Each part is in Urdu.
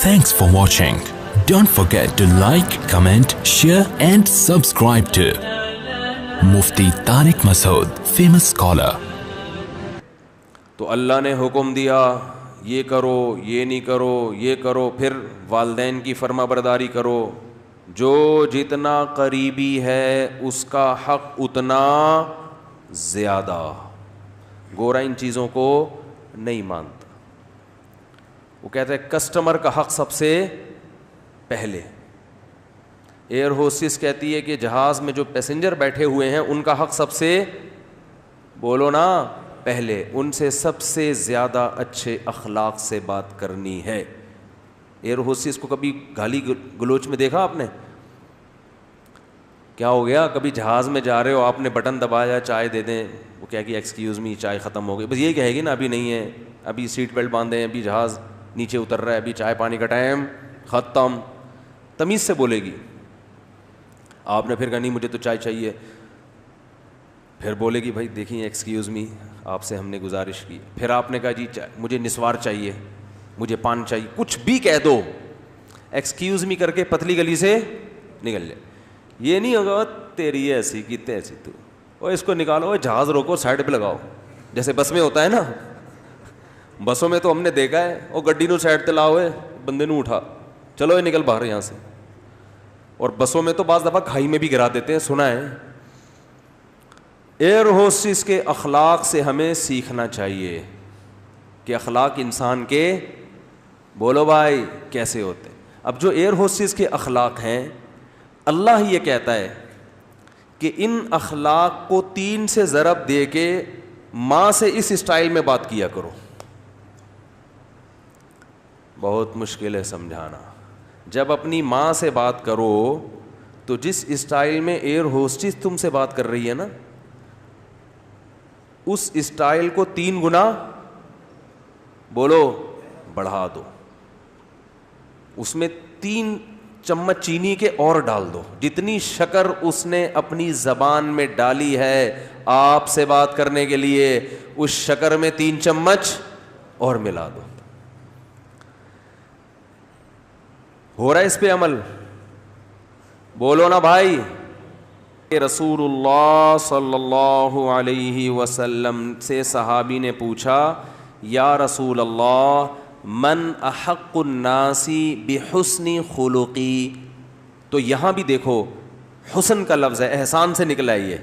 Thanks for watching. Don't forget to like, comment, share and subscribe to Mufti Tariq Masood, famous scholar. تو اللہ نے حکم دیا یہ کرو، یہ نہیں کرو، یہ کرو، پھر والدین کی فرما برداری کرو. جو جتنا قریبی ہے اس کا حق اتنا زیادہ. گورا ان چیزوں کو نہیں مانتا. وہ کہتا ہے کسٹمر کا حق سب سے پہلے. ایئر ہوسٹس کہتی ہے کہ جہاز میں جو پیسنجر بیٹھے ہوئے ہیں ان کا حق سب سے، بولو نا، پہلے. ان سے سب سے زیادہ اچھے اخلاق سے بات کرنی ہے. ایئر ہوسٹس کو کبھی گالی گلوچ میں دیکھا آپ نے؟ کیا ہو گیا؟ کبھی جہاز میں جا رہے ہو، آپ نے بٹن دبایا چائے دے دیں، وہ کہے گی ایکسکیوز می چائے ختم ہو گئی، بس یہی کہے گی نا ابھی نہیں ہے، ابھی سیٹ بیلٹ باندھے ہیں، ابھی جہاز نیچے اتر رہا ہے، ابھی چائے پانی کا ٹائم ختم. تمیز سے بولے گی. آپ نے پھر کہا نہیں مجھے تو چائے چاہیے، پھر بولے گی بھائی دیکھیں ایکسکیوز می آپ سے ہم نے گزارش کی. پھر آپ نے کہا جی مجھے نسوار چاہیے، مجھے پان چاہیے، کچھ بھی کہہ دو، ایکسکیوز می کر کے پتلی گلی سے نکل جائے. یہ نہیں ہوگا تیری ایسی کی تیسی تو، اور اس کو نکالو، جہاز روکو سائڈ پہ لگاؤ، جیسے بس میں ہوتا ہے نا. بسوں میں تو ہم نے دیکھا ہے، وہ گڈی نو سائڈ تے لاؤ، بندے نو اٹھا، چلو یہ نکل باہر یہاں سے. اور بسوں میں تو بعض دفعہ کھائی میں بھی گرا دیتے ہیں، سنا ہے. ایئر ہوسٹس کے اخلاق سے ہمیں سیکھنا چاہیے کہ اخلاق انسان کے، بولو بھائی، کیسے ہوتے ہیں. اب جو ایئر ہوسٹس کے اخلاق ہیں، اللہ یہ کہتا ہے کہ ان اخلاق کو 3 سے ضرب دے کے ماں سے اس اسٹائل میں بات کیا کرو. بہت مشکل ہے سمجھانا. جب اپنی ماں سے بات کرو تو جس اسٹائل میں ایئر ہوسٹس تم سے بات کر رہی ہے نا، اس اسٹائل کو 3 گنا، بولو، بڑھا دو. اس میں 3 چمچ چینی کے اور ڈال دو. جتنی شکر اس نے اپنی زبان میں ڈالی ہے آپ سے بات کرنے کے لیے، اس شکر میں 3 چمچ اور ملا دو. ہو رہا ہے اس پہ عمل؟ بولو نا بھائی. رسول اللہ صلی اللہ علیہ وسلم سے صحابی نے پوچھا یا رسول اللہ من احق الناس بحسن خلقی. تو یہاں بھی دیکھو حسن کا لفظ ہے، احسان سے نکلا ہے یہ،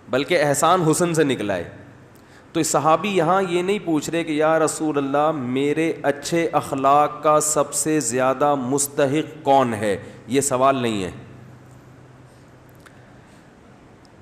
بلکہ احسان حسن سے نکلا ہے. تو صحابی یہاں یہ نہیں پوچھ رہے کہ یا رسول اللہ میرے اچھے اخلاق کا سب سے زیادہ مستحق کون ہے، یہ سوال نہیں ہے.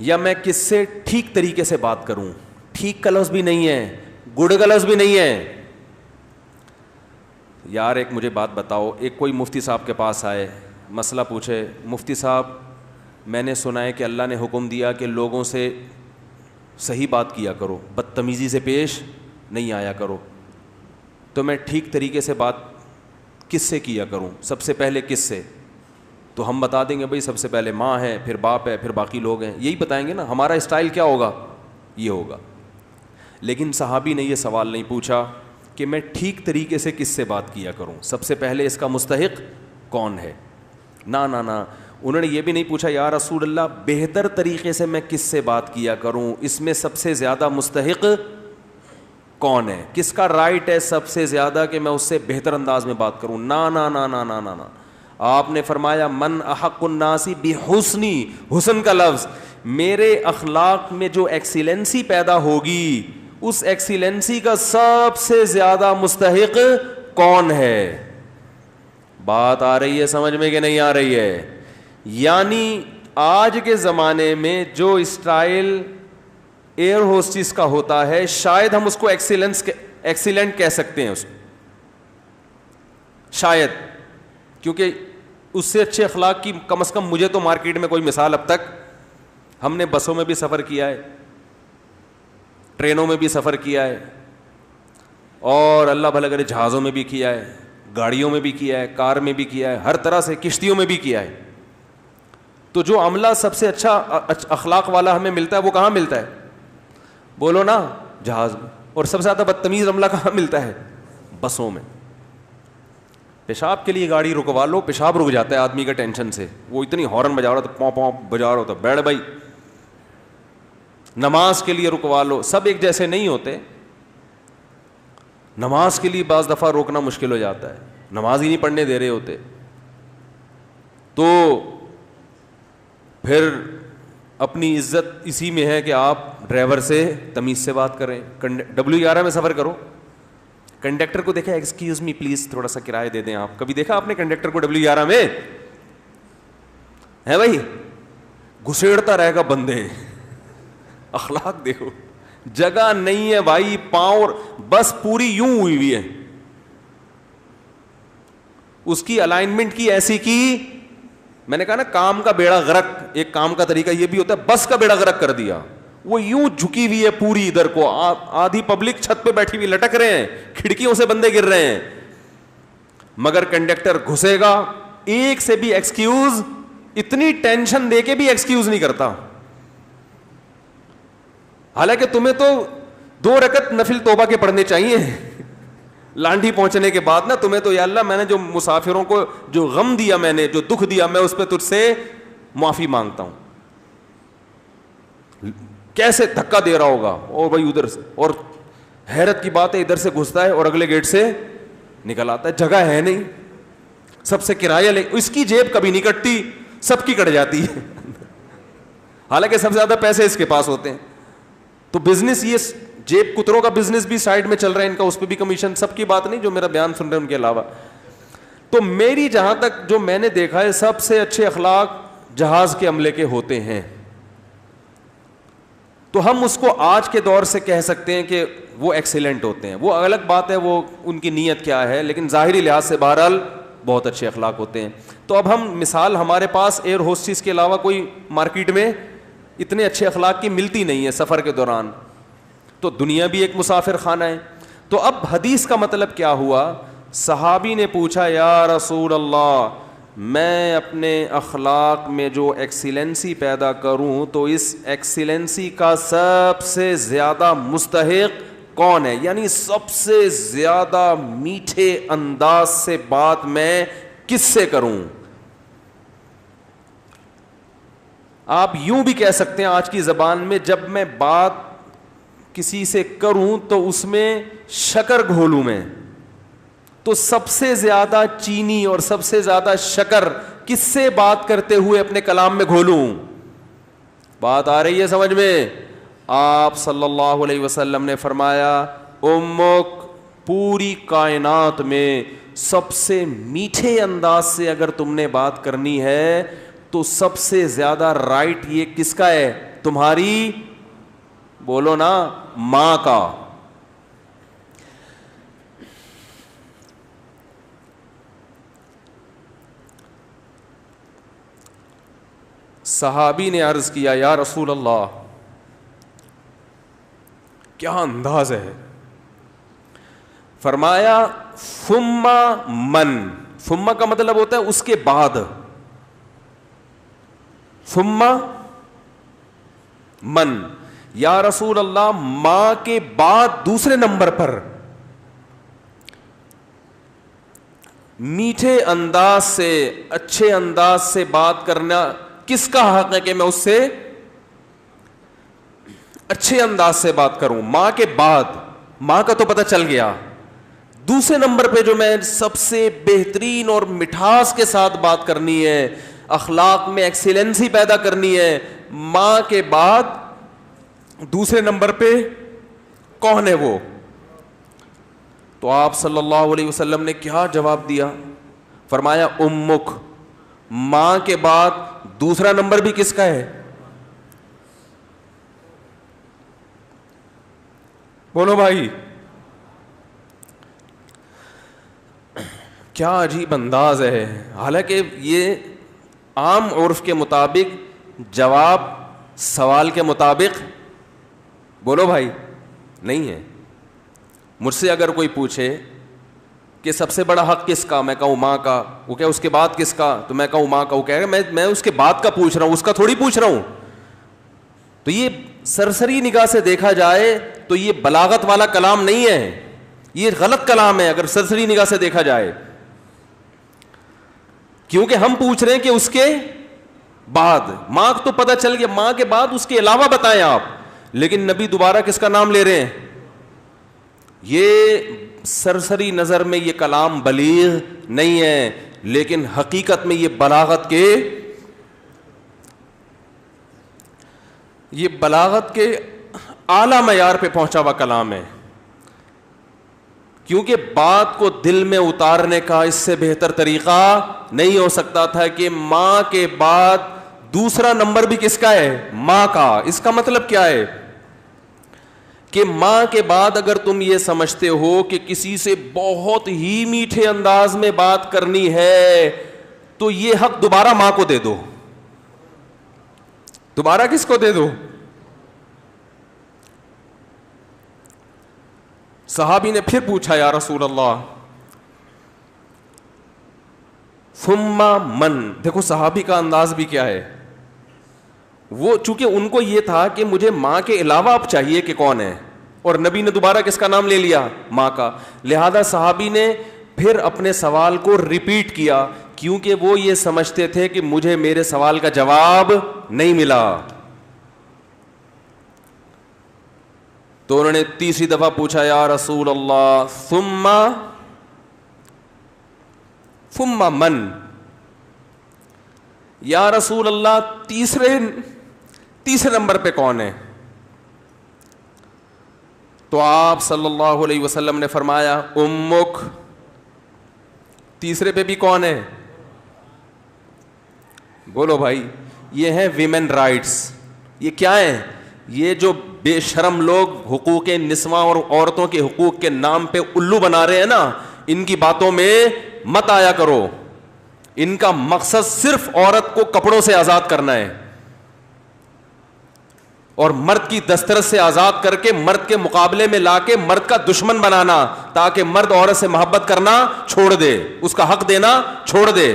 یا میں کس سے ٹھیک طریقے سے بات کروں، ٹھیک کا لفظ بھی نہیں ہے، گڈ کا لفظ بھی نہیں ہے. یار ایک مجھے بات بتاؤ، ایک کوئی مفتی صاحب کے پاس آئے، مسئلہ پوچھے، مفتی صاحب میں نے سنا ہے کہ اللہ نے حکم دیا کہ لوگوں سے صحیح بات کیا کرو، بدتمیزی سے پیش نہیں آیا کرو، تو میں ٹھیک طریقے سے بات کس سے کیا کروں، سب سے پہلے کس سے؟ تو ہم بتا دیں گے بھائی سب سے پہلے ماں ہے، پھر باپ ہے، پھر باقی لوگ ہیں، یہی بتائیں گے نا. ہمارا اسٹائل کیا ہوگا؟ یہ ہوگا. لیکن صحابی نے یہ سوال نہیں پوچھا کہ میں ٹھیک طریقے سے کس سے بات کیا کروں، سب سے پہلے اس کا مستحق کون ہے. نا نا نا، انہوں نے یہ بھی نہیں پوچھا یا رسول اللہ بہتر طریقے سے میں کس سے بات کیا کروں، اس میں سب سے زیادہ مستحق کون ہے، کس کا رائٹ ہے سب سے زیادہ کہ میں اس سے بہتر انداز میں بات کروں. نا نا نا نا نا نا نا، آپ نے فرمایا من احق الناس بحسنی، حسن کا لفظ، میرے اخلاق میں جو ایکسیلنسی پیدا ہوگی اس ایکسیلنسی کا سب سے زیادہ مستحق کون ہے. بات آ رہی ہے سمجھ میں کہ نہیں آ رہی ہے؟ یعنی آج کے زمانے میں جو اسٹائل ایئر ہوسٹس کا ہوتا ہے شاید ہم اس کو ایکسیلنٹ کہہ سکتے ہیں، اس کو شاید، کیونکہ اس سے اچھے اخلاق کی کم از کم مجھے تو مارکیٹ میں کوئی مثال اب تک، ہم نے بسوں میں بھی سفر کیا ہے، ٹرینوں میں بھی سفر کیا ہے، اور اللہ بھلا کرے جہازوں میں بھی کیا ہے، گاڑیوں میں بھی کیا ہے، کار میں بھی کیا ہے، ہر طرح سے کشتیوں میں بھی کیا ہے. تو جو عملہ سب سے اچھا اخلاق والا ہمیں ملتا ہے وہ کہاں ملتا ہے؟ بولو نا، جہاز میں. اور سب سے زیادہ بدتمیز عملہ کہاں ملتا ہے؟ بسوں میں. پیشاب کے لیے گاڑی رکوا لو, پیشاب رک جاتا ہے آدمی کا ٹینشن سے, وہ اتنی ہارن بجا رہا تھا, پاؤں پاؤں بجا رہا ہوتا, بیٹھ بھائی. نماز کے لیے رکوا لو, سب ایک جیسے نہیں ہوتے. نماز کے لیے بعض دفعہ روکنا مشکل ہو جاتا ہے, نماز ہی نہیں پڑھنے دے رہے ہوتے, تو پھر اپنی عزت اسی میں ہے کہ آپ ڈرائیور سے تمیز سے بات کریں. W11 میں سفر کرو, کنڈکٹر کو دیکھا, ایکسکیوز می پلیز تھوڑا سا کرایہ دے دیں آپ. کبھی دیکھا آپ نے کنڈکٹر کو W11 میں؟ ہے بھائی, گھسیڑتا رہے گا بندے. اخلاق دیکھو, جگہ نہیں ہے بھائی, پاؤں بس پوری یوں ہوئی ہوئی ہے, اس کی الائنمنٹ کی ایسی کی, میں نے کہا نا کام کا بیڑا غرق. ایک کام کا طریقہ یہ بھی ہوتا ہے, بس کا بیڑا غرق کر دیا, وہ یوں جھکی ہوئی ہے پوری ادھر کو, آدھی پبلک چھت پہ بیٹھی ہوئی لٹک رہے ہیں, کھڑکیوں سے بندے گر رہے ہیں, مگر کنڈکٹر گھسے گا, ایک سے بھی ایکسکیوز, اتنی ٹینشن دے کے بھی ایکسکیوز نہیں کرتا. حالانکہ تمہیں تو 2 رکعت نفل توبہ کے پڑھنے چاہیے لانڈھی پہنچنے کے بعد نا. تمہیں تو یا اللہ میں نے جو مسافروں کو جو غم دیا, میں نے جو دکھ دیا, میں اس پہ تجھ سے معافی مانگتا ہوں. کیسے دھکا دے رہا ہوگا, اور بھائی ادھر سے, اور حیرت کی بات ہے ادھر سے گھستا ہے اور اگلے گیٹ سے نکل آتا ہے, جگہ ہے نہیں, سب سے کرایہ لے, اس کی جیب کبھی نہیں کٹتی, سب کی کٹ جاتی ہے حالانکہ سب سے زیادہ پیسے اس کے پاس ہوتے ہیں. تو بزنس, یہ جیب کتروں کا بزنس بھی سائڈ میں چل رہا ہے ان کا, اس پہ بھی کمیشن. سب کی بات نہیں جو میرا بیان سن رہے ہیں ان کے علاوہ. تو میری جہاں تک جو میں نے دیکھا ہے, سب سے اچھے اخلاق جہاز کے عملے کے ہوتے ہیں. تو ہم اس کو آج کے دور سے کہہ سکتے ہیں کہ وہ ایکسیلنٹ ہوتے ہیں. وہ الگ بات ہے وہ ان کی نیت کیا ہے, لیکن ظاہری لحاظ سے بہرحال بہت اچھے اخلاق ہوتے ہیں. تو اب ہم مثال, ہمارے پاس ایئر ہوسٹس کے علاوہ کوئی مارکیٹ میں اتنے اچھے اخلاق کی ملتی نہیں ہے سفر کے دوران. تو دنیا بھی ایک مسافر خانہ ہے. تو اب حدیث کا مطلب کیا ہوا, صحابی نے پوچھا یا رسول اللہ, میں اپنے اخلاق میں جو ایکسیلنسی پیدا کروں تو اس ایکسیلنسی کا سب سے زیادہ مستحق کون ہے, یعنی سب سے زیادہ میٹھے انداز سے بات میں کس سے کروں. آپ یوں بھی کہہ سکتے ہیں آج کی زبان میں, جب میں بات کسی سے کروں تو اس میں شکر گھولوں میں, تو سب سے زیادہ چینی اور سب سے زیادہ شکر کس سے بات کرتے ہوئے اپنے کلام میں گھولوں. بات آ رہی ہے سمجھ میں؟ آپ صلی اللہ علیہ وسلم نے فرمایا, امک, پوری کائنات میں سب سے میٹھے انداز سے اگر تم نے بات کرنی ہے تو سب سے زیادہ رائٹ یہ کس کا ہے, تمہاری, بولو نا, ماں کا. صحابی نے عرض کیا یا رسول اللہ, کیا انداز ہے. فرمایا ثم من, ثم کا مطلب ہوتا ہے اس کے بعد, ثم من, یا رسول اللہ ماں کے بعد دوسرے نمبر پر میٹھے انداز سے, اچھے انداز سے بات کرنا کس کا حق ہے کہ میں اس سے اچھے انداز سے بات کروں. ماں کے بعد, ماں کا تو پتہ چل گیا, دوسرے نمبر پہ جو میں سب سے بہترین اور مٹھاس کے ساتھ بات کرنی ہے, اخلاق میں ایکسیلنسی پیدا کرنی ہے, ماں کے بعد دوسرے نمبر پہ کون ہے وہ. تو آپ صلی اللہ علیہ وسلم نے کیا جواب دیا, فرمایا امک, ماں کے بعد دوسرا نمبر بھی کس کا ہے, بولو بھائی. کیا عجیب انداز ہے. حالانکہ یہ عام عرف کے مطابق جواب سوال کے مطابق, بولو بھائی, نہیں ہے. مجھ سے اگر کوئی پوچھے کہ سب سے بڑا حق کس کا, میں کہوں ماں کا, وہ کہ اس کے بعد کس کا, تو میں کہوں ماں کا, وہ کہے گا میں اس کے بعد کا پوچھ رہا ہوں, اس کا تھوڑی پوچھ رہا ہوں. تو یہ سرسری نگاہ سے دیکھا جائے تو یہ بلاغت والا کلام نہیں ہے, یہ غلط کلام ہے اگر سرسری نگاہ سے دیکھا جائے. کیونکہ ہم پوچھ رہے ہیں کہ اس کے بعد. ماں تو پتہ چل گیا, ماں کے بعد اس کے علاوہ بتائیں آپ. لیکن نبی دوبارہ کس کا نام لے رہے ہیں؟ یہ سرسری نظر میں یہ کلام بلیغ نہیں ہے, لیکن حقیقت میں یہ بلاغت کے اعلی معیار پہ پہنچا ہوا کلام ہے. کیونکہ بات کو دل میں اتارنے کا اس سے بہتر طریقہ نہیں ہو سکتا تھا کہ ماں کے بعد دوسرا نمبر بھی کس کا ہے؟ ماں کا. اس کا مطلب کیا ہے کہ ماں کے بعد اگر تم یہ سمجھتے ہو کہ کسی سے بہت ہی میٹھے انداز میں بات کرنی ہے تو یہ حق دوبارہ ماں کو دے دو. دوبارہ کس کو دے دو؟ صحابی نے پھر پوچھا, یا رسول اللہ ثم من. دیکھو صحابی کا انداز بھی کیا ہے, وہ چونکہ ان کو یہ تھا کہ مجھے ماں کے علاوہ اب چاہیے کہ کون ہے, اور نبی نے دوبارہ کس کا نام لے لیا؟ ماں کا. لہذا صحابی نے پھر اپنے سوال کو ریپیٹ کیا, کیونکہ وہ یہ سمجھتے تھے کہ مجھے میرے سوال کا جواب نہیں ملا. تو انہوں نے تیسری دفعہ پوچھا, یا رسول اللہ ثم من. یا رسول اللہ تیسرے نمبر پہ کون ہے؟ تو آپ صلی اللہ علیہ وسلم نے فرمایا امک. تیسرے پہ بھی کون ہے؟ بولو بھائی. یہ ہیں ویمن رائٹس. یہ کیا ہے؟ یہ جو بے شرم لوگ حقوق نسواں اور عورتوں کے حقوق کے نام پہ الو بنا رہے ہیں نا, ان کی باتوں میں مت آیا کرو. ان کا مقصد صرف عورت کو کپڑوں سے آزاد کرنا ہے اور مرد کی دسترس سے آزاد کر کے مرد کے مقابلے میں لا کے مرد کا دشمن بنانا, تاکہ مرد عورت سے محبت کرنا چھوڑ دے, اس کا حق دینا چھوڑ دے.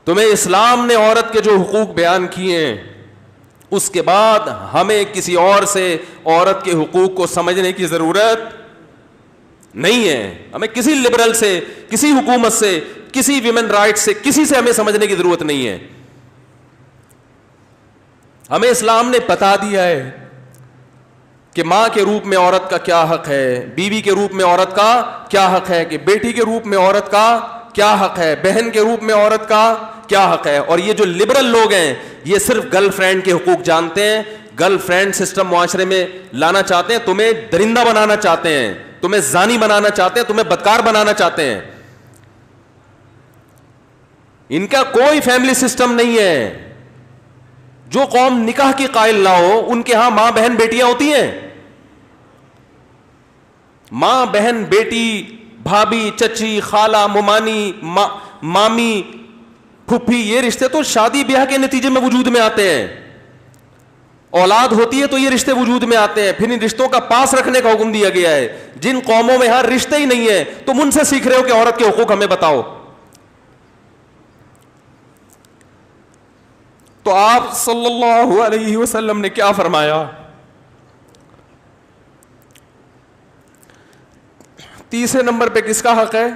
تمہیں اسلام نے عورت کے جو حقوق بیان کیے ہیں, اس کے بعد ہمیں کسی اور سے عورت کے حقوق کو سمجھنے کی ضرورت نہیں ہے. ہمیں کسی لبرل سے, کسی حکومت سے, کسی ویمن رائٹ سے, کسی سے ہمیں سمجھنے کی ضرورت نہیں ہے. ہمیں اسلام نے بتا دیا ہے کہ ماں کے روپ میں عورت کا کیا حق ہے, بیوی کے روپ میں عورت کا کیا حق ہے, کہ بیٹی کے روپ میں عورت کا کیا حق ہے, بہن کے روپ میں عورت کا کیا حق ہے. اور یہ جو لبرل لوگ ہیں یہ صرف گرل فرینڈ کے حقوق جانتے ہیں, گرل فرینڈ سسٹم معاشرے میں لانا چاہتے ہیں, تمہیں درندہ بنانا چاہتے ہیں, تمہیں زانی بنانا چاہتے ہیں, تمہیں بدکار بنانا چاہتے ہیں. ان کا کوئی فیملی سسٹم نہیں ہے. جو قوم نکاح کی قائل نہ ہو ان کے ہاں ماں بہن بیٹیاں ہوتی ہیں. ماں بہن بیٹی, بھابھی, چچی, خالہ, ممانی, مامی, پھپھی, یہ رشتے تو شادی بیاہ کے نتیجے میں وجود میں آتے ہیں. اولاد ہوتی ہے تو یہ رشتے وجود میں آتے ہیں. پھر ان رشتوں کا پاس رکھنے کا حکم دیا گیا ہے. جن قوموں میں ہر رشتے ہی نہیں ہے تم ان سے سیکھ رہے ہو کہ عورت کے حقوق ہمیں بتاؤ. تو آپ صلی اللہ علیہ وسلم نے کیا فرمایا؟ تیسرے نمبر پہ کس کا حق ہے؟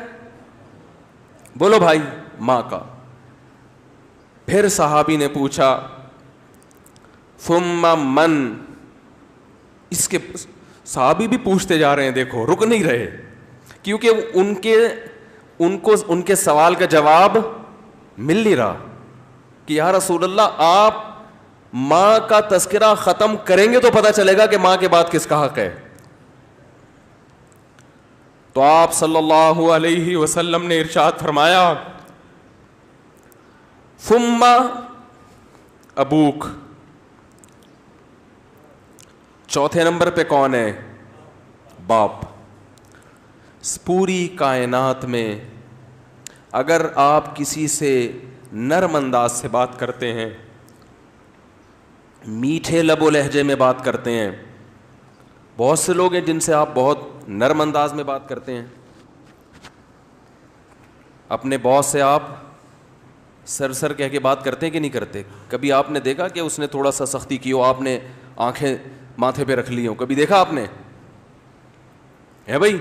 بولو بھائی. ماں کا. پھر صحابی نے پوچھا ثم من. اس کے صحابی بھی پوچھتے جا رہے ہیں, دیکھو رک نہیں رہے, کیونکہ ان کے سوال کا جواب مل نہیں رہا کہ یا رسول اللہ آپ ماں کا تذکرہ ختم کریں گے تو پتہ چلے گا کہ ماں کے بعد کس کا حق ہے. تو آپ صلی اللہ علیہ وسلم نے ارشاد فرمایا ثم ابوک. چوتھے نمبر پہ کون ہے؟ باپ. پوری کائنات میں اگر آپ کسی سے نرم انداز سے بات کرتے ہیں, میٹھے لب و لہجے میں بات کرتے ہیں, بہت سے لوگ ہیں جن سے آپ بہت نرم انداز میں بات کرتے ہیں. اپنے باس سے آپ سر کہہ کے بات کرتے ہیں کہ نہیں کرتے؟ کبھی آپ نے دیکھا کہ اس نے تھوڑا سا سختی کی ہو, آپ نے آنکھیں ماتھے پہ رکھ لی ہوں؟ کبھی دیکھا آپ نے؟ ہے بھائی.